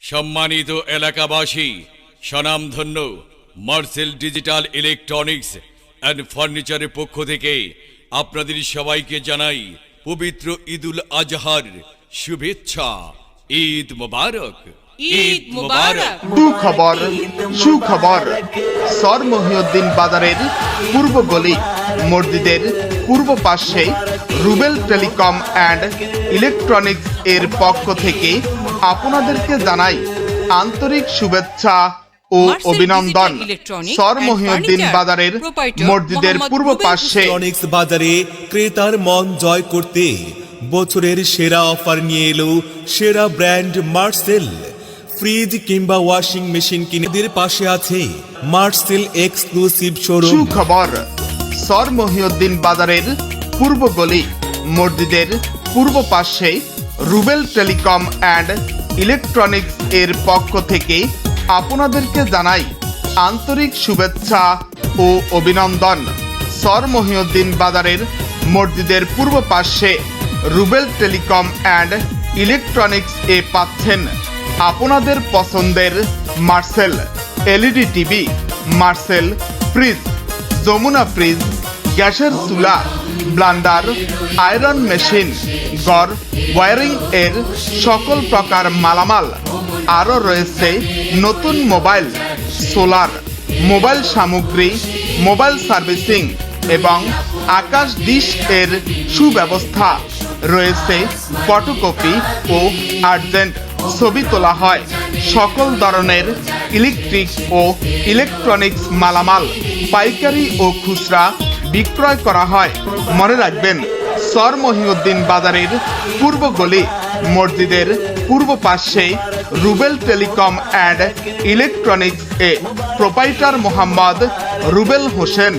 সম্মানিত এলাকাবাসী, স্বনামধন্য মার্সেল ডিজিটাল ইলেকট্রনিক্স অ্যান্ড ফার্নিচারের পক্ষ থেকে আপনাদের সবাইকে জানাই পবিত্র ঈদুল আজহার শুভেচ্ছা। ঈদ মোবারক। ঈদ মোবারক। সুখবর সুখবর সর মহিউদ্দিন বাজারের পূর্ব গলি মসজিদের পূর্ব পাশে রুবেল টেলিকম অ্যান্ড ইলেকট্রনিক্স এর পক্ষ থেকে আপনাদেরকে জানাই আন্তরিক শুভেচ্ছা ও অভিনন্দন। সর মহিউদ্দিন বাজারের মসজিদের পূর্ব পাশে ইলেকট্রনিক্স বাজারে ক্রেতার মন জয় করতে বছরের সেরা অফার নিয়ে এলো সেরা ব্র্যান্ড মার্সেল। ফ্রিজ কিংবা ওয়াশিং মেশিন কিনেদের পাশে আছে মার্সেল এক্সক্লুসিভ শোরুম। সুখবর সর মহিউদ্দিন বাজারের পূর্ব গলি মসজিদের পূর্ব পাশে রুবেল টেলিকম অ্যান্ড ইলেকট্রনিক্স এর পক্ষ থেকে আপনাদেরকে জানাই আন্তরিক শুভেচ্ছা ও অভিনন্দন। সর মহিউদ্দিন বাজারের মসজিদের পূর্ব পাশে রুবেল টেলিকম অ্যান্ড ইলেকট্রনিক্স এ পাচ্ছেন আপনাদের পছন্দের Marcel LED TV, Marcel fridge, Jamuna fridge, গ্যাসের চুলা, ব্লান্ডার, আয়রন মেশিন, গড় ওয়ারিং এর সকল প্রকার মালামাল। আরও রয়েছে নতুন মোবাইল, সোলার, মোবাইল সামগ্রী, মোবাইল সার্ভিসিং এবং আকাশ ডিশ এর সুব্যবস্থা রয়েছে। ফটোকপি ও আর্জেন্ট ছবি তোলা হয়। সকল ধরনের ইলেকট্রিক ও ইলেকট্রনিক্স মালামাল পাইকারি ও খুচরা বিক্রয় করা হয়। মনে রাখবেন, সর মহিউদ্দিন বাজারের পূর্ব গলি মসজিদের পূর্ব পাশে Rubel telecom and electronics A proprietor Mohammad Rubel Hossain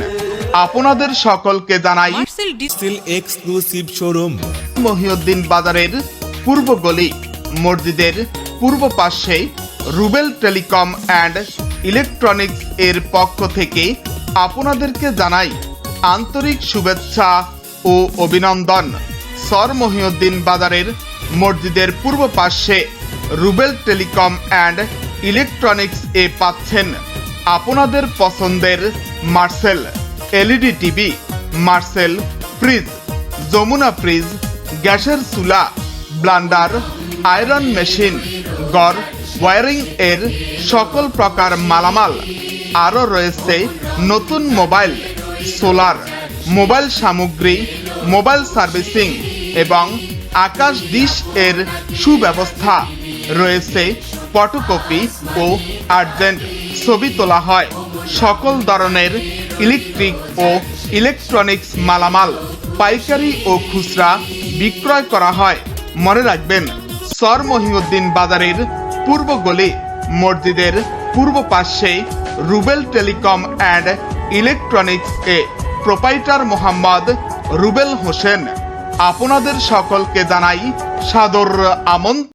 আপনাদের সকলকে জানাই মার্সেল এক্সক্লুসিভ শোরুম। মহিউদ্দিন বাজারের পূর্ব গলি মসজিদের পূর্ব পাশে রুবেল টেলিকম অ্যান্ড ইলেকট্রনিক্স এর পক্ষ থেকে আপনাদেরকে জানাই আন্তরিক শুভেচ্ছা ও অভিনন্দন। সর মহিউদ্দিন বাজারের মসজিদের পূর্ব পাশে রুবেল টেলিকম অ্যান্ড ইলেকট্রনিক্স এ পাচ্ছেন আপনাদের পছন্দের Marcel LED TV, Marcel fridge, Jamuna fridge, গ্যাসের চুলা, ব্লান্ডার, আয়রন মেশিন, গড় ওয়ারিং এর সকল প্রকার মালামাল। আরও রয়েছে নতুন মোবাইল, সোলার, মোবাইল সামগ্রী, মোবাইল সার্ভিসিং এবং আকাশ ডিশ এর সুব্যবস্থা রয়েছে। ফটোকপি ও আর্জেন্ট ছবি তোলা হয়। সকল ধরনের ইলেকট্রিক ও ইলেকট্রনিক্স মালামাল পাইকারি ও খুচরা বিক্রয় করা হয়। মনে রাখবেন, সর মহিউদ্দিন বাজারের পূর্ব গলি মসজিদের পূর্ব পাশে Rubel telecom and electronics A proprietor Mohammad Rubel Hossain আপনাদের সকলকে জানাই সাদর আমন্ত্রণ।